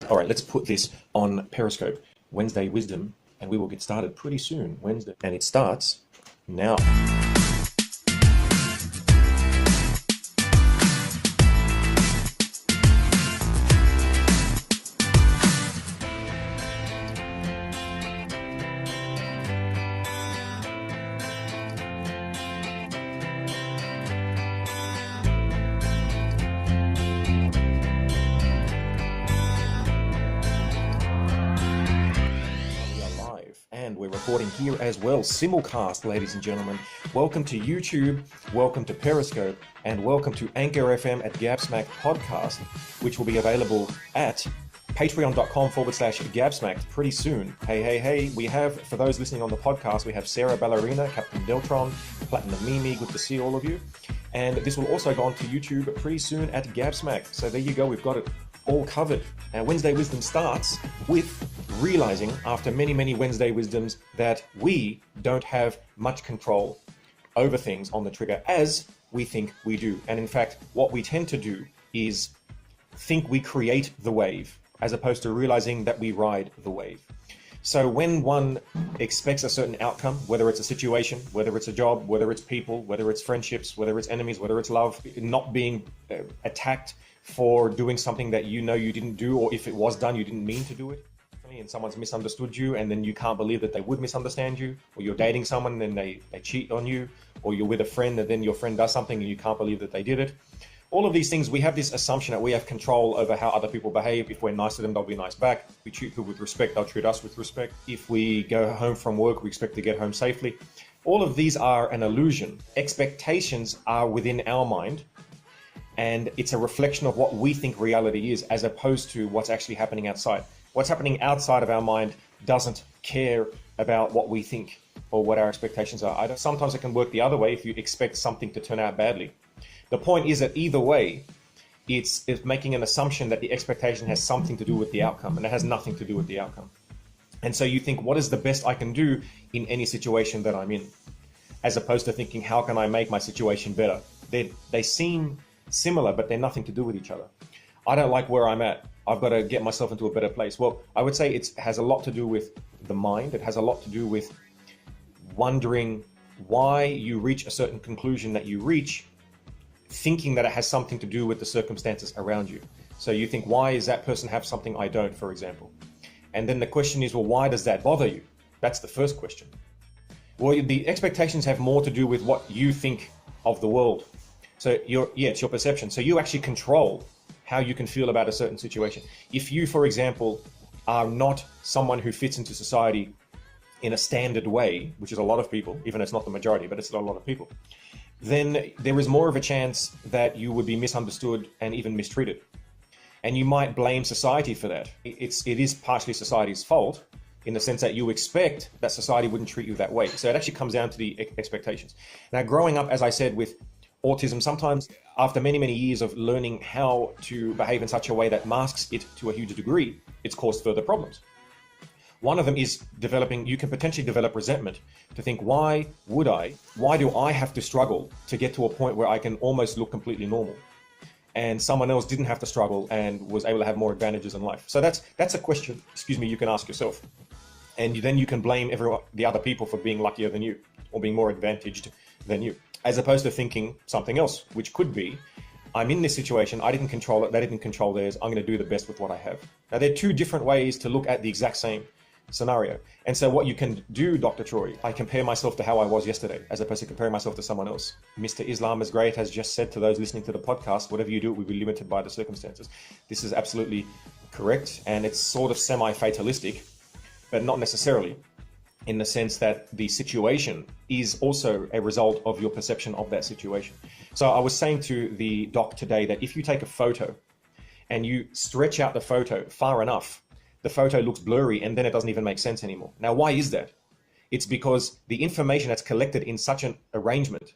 All right, let's put this on Periscope. Wednesday Wisdom, and we will get started pretty soon. Wednesday, and it starts now. And we're recording here as well, simulcast, ladies and gentlemen. Welcome to YouTube, welcome to Periscope, and welcome to Anchor FM at Gabsmack Podcast, which will be available at patreon.com/Gabsmack pretty soon. Hey, we have, for those listening on the podcast, we have Sarah Ballerina, Captain Deltron, Platinum Mimi, good to see all of you. And this will also go on to YouTube pretty soon at Gabsmack. So there you go, we've got it all covered. Now, Wednesday Wisdom starts with realizing, after many Wednesday Wisdoms, that we don't have much control over things on the trigger as we think we do. And in fact, what we tend to do is think we create the wave, as opposed to realizing that we ride the wave. So when one expects a certain outcome, whether it's a situation, whether it's a job, whether it's people, whether it's friendships, whether it's enemies, whether it's love, not being attacked for doing something that you know you didn't do, or if it was done, you didn't mean to do it, and someone's misunderstood you, and then you can't believe that they would misunderstand you, or you're dating someone and then they cheat on you, or you're with a friend and then your friend does something and you can't believe that they did it. All of these things, we have this assumption that we have control over how other people behave. If we're nice to them, they'll be nice back. If we treat people with respect, they'll treat us with respect. If we go home from work, we expect to get home safely. All of these are an illusion. Expectations are within our mind, and it's a reflection of what we think reality is, as opposed to what's actually happening outside. What's happening outside of our mind doesn't care about what we think or what our expectations are. Sometimes it can work the other way if you expect something to turn out badly. The point is that either way, it's making an assumption that the expectation has something to do with the outcome, and it has nothing to do with the outcome. And so you think, what is the best I can do in any situation that I'm in? As opposed to thinking, how can I make my situation better? They seem similar, but they're nothing to do with each other. I don't like where I'm at. I've got to get myself into a better place. Well, I would say it has a lot to do with the mind. It has a lot to do with wondering why you reach a certain conclusion that you reach, thinking that it has something to do with the circumstances around you. So you think, why does that person have something I don't, for example? And then the question is, well, why does that bother you? That's the first question. Well, the expectations have more to do with what you think of the world. So it's your perception. So you actually control how you can feel about a certain situation. If you, for example, are not someone who fits into society in a standard way, which is a lot of people, even though it's not the majority, but it's a lot of people, then there is more of a chance that you would be misunderstood and even mistreated. And you might blame society for that. It is partially society's fault, in the sense that you expect that society wouldn't treat you that way. So it actually comes down to the expectations. Now, growing up, as I said, with autism, sometimes after many years of learning how to behave in such a way that masks it to a huge degree, it's caused further problems. One of them is you can potentially develop resentment to think, why do I have to struggle to get to a point where I can almost look completely normal? And someone else didn't have to struggle and was able to have more advantages in life. So that's a question, you can ask yourself. And then you can blame the other people for being luckier than you or being more advantaged than you, as opposed to thinking something else, which could be, I'm in this situation, I didn't control it, they didn't control theirs, I'm going to do the best with what I have. Now, there are two different ways to look at the exact same scenario. And so what you can do, Dr. Troy, I compare myself to how I was yesterday, as opposed to comparing myself to someone else. Mr. Islam is Great has just said to those listening to the podcast, whatever you do, it will be limited by the circumstances. This is absolutely correct, and it's sort of semi-fatalistic, but not necessarily, in the sense that the situation is also a result of your perception of that situation. So I was saying to the doc today that if you take a photo and you stretch out the photo far enough, the photo looks blurry and then it doesn't even make sense anymore. Now, why is that? It's because the information that's collected in such an arrangement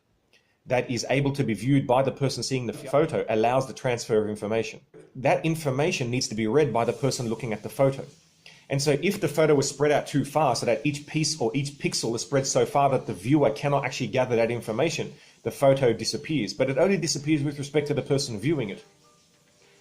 that is able to be viewed by the person seeing the photo allows the transfer of information. That information needs to be read by the person looking at the photo. And so if the photo is spread out too far, so that each piece or each pixel is spread so far that the viewer cannot actually gather that information, the photo disappears. But it only disappears with respect to the person viewing it.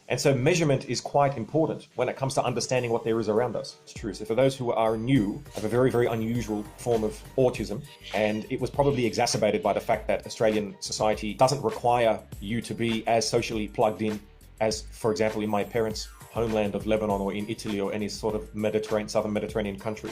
And so measurement is quite important when it comes to understanding what there is around us. It's true. So for those who are new, have a very, very unusual form of autism, and it was probably exacerbated by the fact that Australian society doesn't require you to be as socially plugged in as, for example, in my parents' homeland of Lebanon or in Italy or any sort of southern Mediterranean country,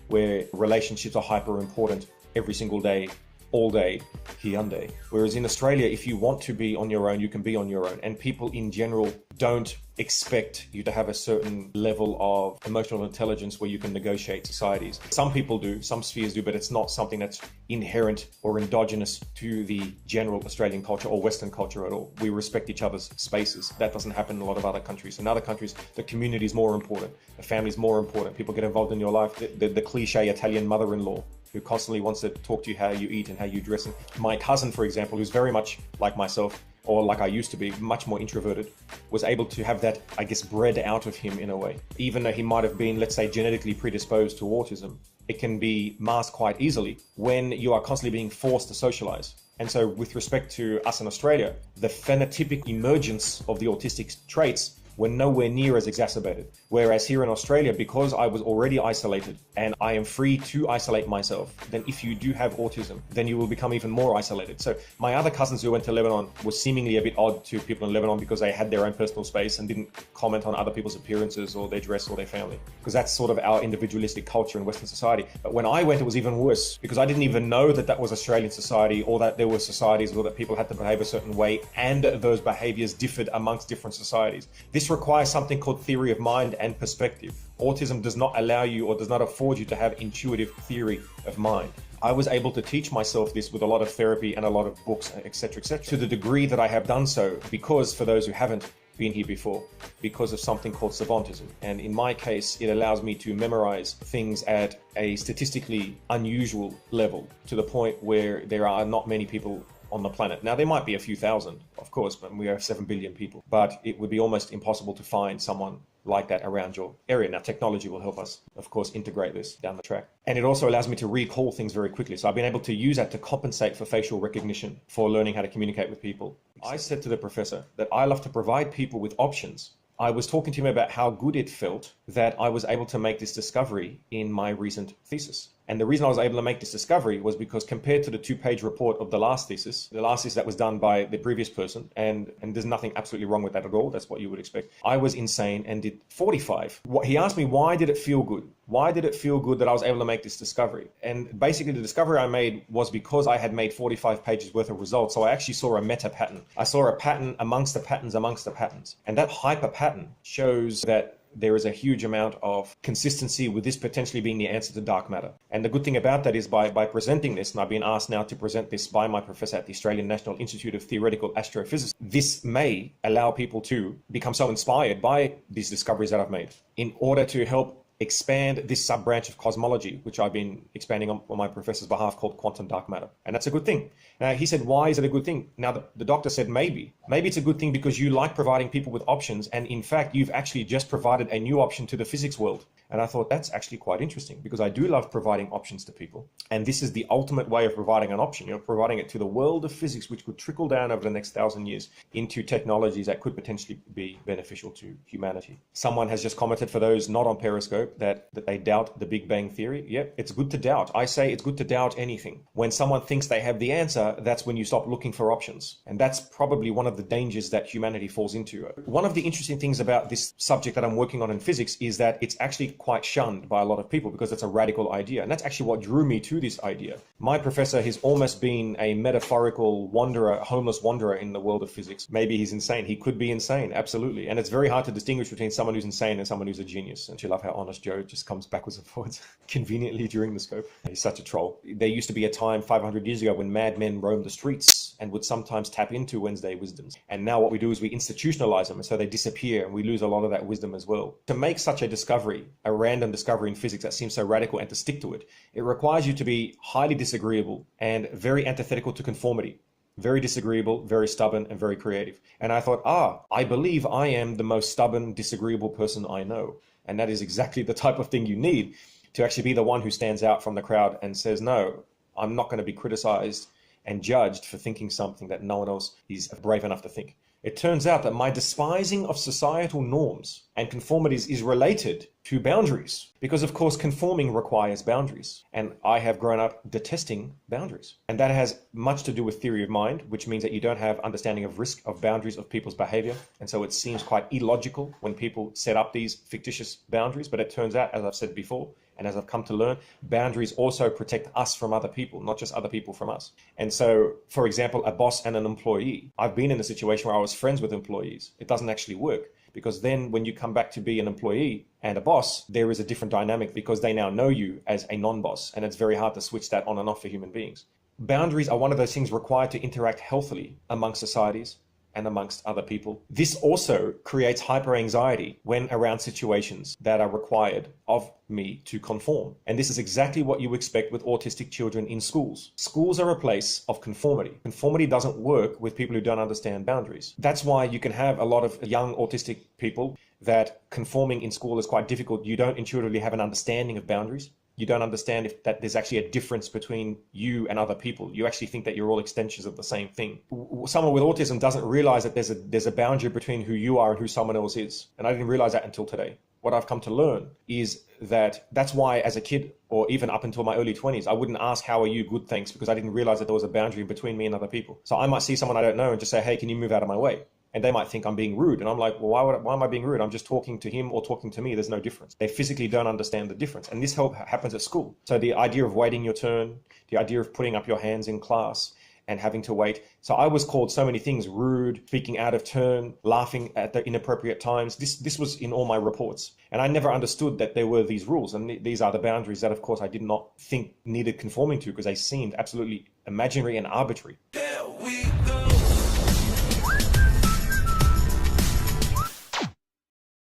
where relationships are hyper important every single day, all day, hyundai. Whereas in Australia, if you want to be on your own, you can be on your own. And people in general don't expect you to have a certain level of emotional intelligence where you can negotiate societies. Some people do, some spheres do, but it's not something that's inherent or endogenous to the general Australian culture or Western culture at all. We respect each other's spaces. That doesn't happen in a lot of other countries. In other countries, the community is more important. The family is more important. People get involved in your life. The cliche Italian mother-in-law who constantly wants to talk to you how you eat and how you dress. And my cousin, for example, who's very much like myself, or like I used to be, much more introverted, was able to have that, I guess, bred out of him in a way. Even though he might have been, let's say, genetically predisposed to autism, it can be masked quite easily when you are constantly being forced to socialize. And so with respect to us in Australia, the phenotypic emergence of the autistic traits were nowhere near as exacerbated. Whereas here in Australia, because I was already isolated and I am free to isolate myself, then if you do have autism, then you will become even more isolated. So my other cousins who went to Lebanon were seemingly a bit odd to people in Lebanon because they had their own personal space and didn't comment on other people's appearances or their dress or their family, because that's sort of our individualistic culture in Western society. But when I went, it was even worse because I didn't even know that that was Australian society, or that there were societies where that people had to behave a certain way and those behaviors differed amongst different societies. This requires something called theory of mind and perspective. Autism does not allow you or does not afford you to have intuitive theory of mind. I was able to teach myself this with a lot of therapy and a lot of books, etc., to the degree that I have done so because, for those who haven't been here before, because of something called savantism. And in my case, it allows me to memorize things at a statistically unusual level, to the point where there are not many people on the planet. Now, there might be a few thousand, of course, but we have 7 billion people. But it would be almost impossible to find someone like that around your area. Now, technology will help us, of course, integrate this down the track. And it also allows me to recall things very quickly. So I've been able to use that to compensate for facial recognition, for learning how to communicate with people. I said to the professor that I love to provide people with options. I was talking to him about how good it felt that I was able to make this discovery in my recent thesis. And the reason I was able to make this discovery was because, compared to the 2-page report of the last thesis that was done by the previous person, and there's nothing absolutely wrong with that at all, that's what you would expect, I was insane and did 45. He asked me, why did it feel good? Why did it feel good that I was able to make this discovery? And basically the discovery I made was because I had made 45 pages worth of results. So I actually saw a meta pattern. I saw a pattern amongst the patterns amongst the patterns. And that hyper pattern shows that there is a huge amount of consistency with this potentially being the answer to dark matter. And the good thing about that is by presenting this, and I've been asked now to present this by my professor at the Australian National Institute of Theoretical Astrophysics, this may allow people to become so inspired by these discoveries that I've made in order to help expand this sub-branch of cosmology, which I've been expanding on my professor's behalf, called quantum dark matter. And that's a good thing. Now, he said, why is it a good thing? Now, the doctor said, maybe it's a good thing because you like providing people with options. And in fact, you've actually just provided a new option to the physics world. And I thought that's actually quite interesting, because I do love providing options to people. And this is the ultimate way of providing an option, providing it to the world of physics, which could trickle down over the next 1,000 years into technologies that could potentially be beneficial to humanity. Someone has just commented, for those not on Periscope, that they doubt the Big Bang Theory. Yeah, it's good to doubt. I say it's good to doubt anything. When someone thinks they have the answer, that's when you stop looking for options. And that's probably one of the dangers that humanity falls into. One of the interesting things about this subject that I'm working on in physics is that it's actually quite shunned by a lot of people, because it's a radical idea. And that's actually what drew me to this idea. My professor has almost been a metaphorical wanderer, a homeless wanderer in the world of physics. Maybe he's insane. He could be insane, absolutely. And it's very hard to distinguish between someone who's insane and someone who's a genius. And you love how Honest Joe just comes backwards and forwards conveniently during the scope. He's such a troll. There used to be a time 500 years ago when madmen roamed the streets and would sometimes tap into Wednesday wisdoms. And now what we do is we institutionalize them, and so they disappear, and we lose a lot of that wisdom as well. To make such a discovery, a random discovery in physics that seems so radical, and to stick to it, it requires you to be highly disagreeable and very antithetical to conformity. Very disagreeable, very stubborn, and very creative. And I thought, I believe I am the most stubborn, disagreeable person I know. And that is exactly the type of thing you need to actually be the one who stands out from the crowd and says, no, I'm not going to be criticized and judged for thinking something that no one else is brave enough to think. It turns out that my despising of societal norms and conformities is related to boundaries, because of course conforming requires boundaries, and I have grown up detesting boundaries. And that has much to do with theory of mind, which means that you don't have understanding of risk of boundaries of people's behavior, and so it seems quite illogical when people set up these fictitious boundaries. But it turns out, as I've said before, and as I've come to learn, boundaries also protect us from other people, not just other people from us. And so, for example, a boss and an employee, I've been in a situation where I was friends with employees. It doesn't actually work, because then when you come back to be an employee and a boss, there is a different dynamic because they now know you as a non-boss, and it's very hard to switch that on and off for human beings. Boundaries are one of those things required to interact healthily among societies and amongst other people. This also creates hyperanxiety when around situations that are required of me to conform. And this is exactly what you expect with autistic children in schools. Schools are a place of conformity. Conformity doesn't work with people who don't understand boundaries. That's why you can have a lot of young autistic people that conforming in school is quite difficult. You don't intuitively have an understanding of boundaries. You don't understand that there's actually a difference between you and other people. You actually think that you're all extensions of the same thing. Someone with autism doesn't realize that there's a boundary between who you are and who someone else is. And I didn't realize that until today. What I've come to learn is that's why as a kid, or even up until my early 20s, I wouldn't ask, how are you? Good, thanks, because I didn't realize that there was a boundary between me and other people. So I might see someone I don't know and just say, hey, can you move out of my way? And they might think I'm being rude. And I'm like, well, why am I being rude? I'm just talking to him or talking to me. There's no difference. They physically don't understand the difference. And this happens at school. So the idea of waiting your turn, the idea of putting up your hands in class and having to wait. So I was called so many things: rude, speaking out of turn, laughing at the inappropriate times. This was in all my reports. And I never understood that there were these rules. And these are the boundaries that, of course, I did not think needed conforming to, because they seemed absolutely imaginary and arbitrary.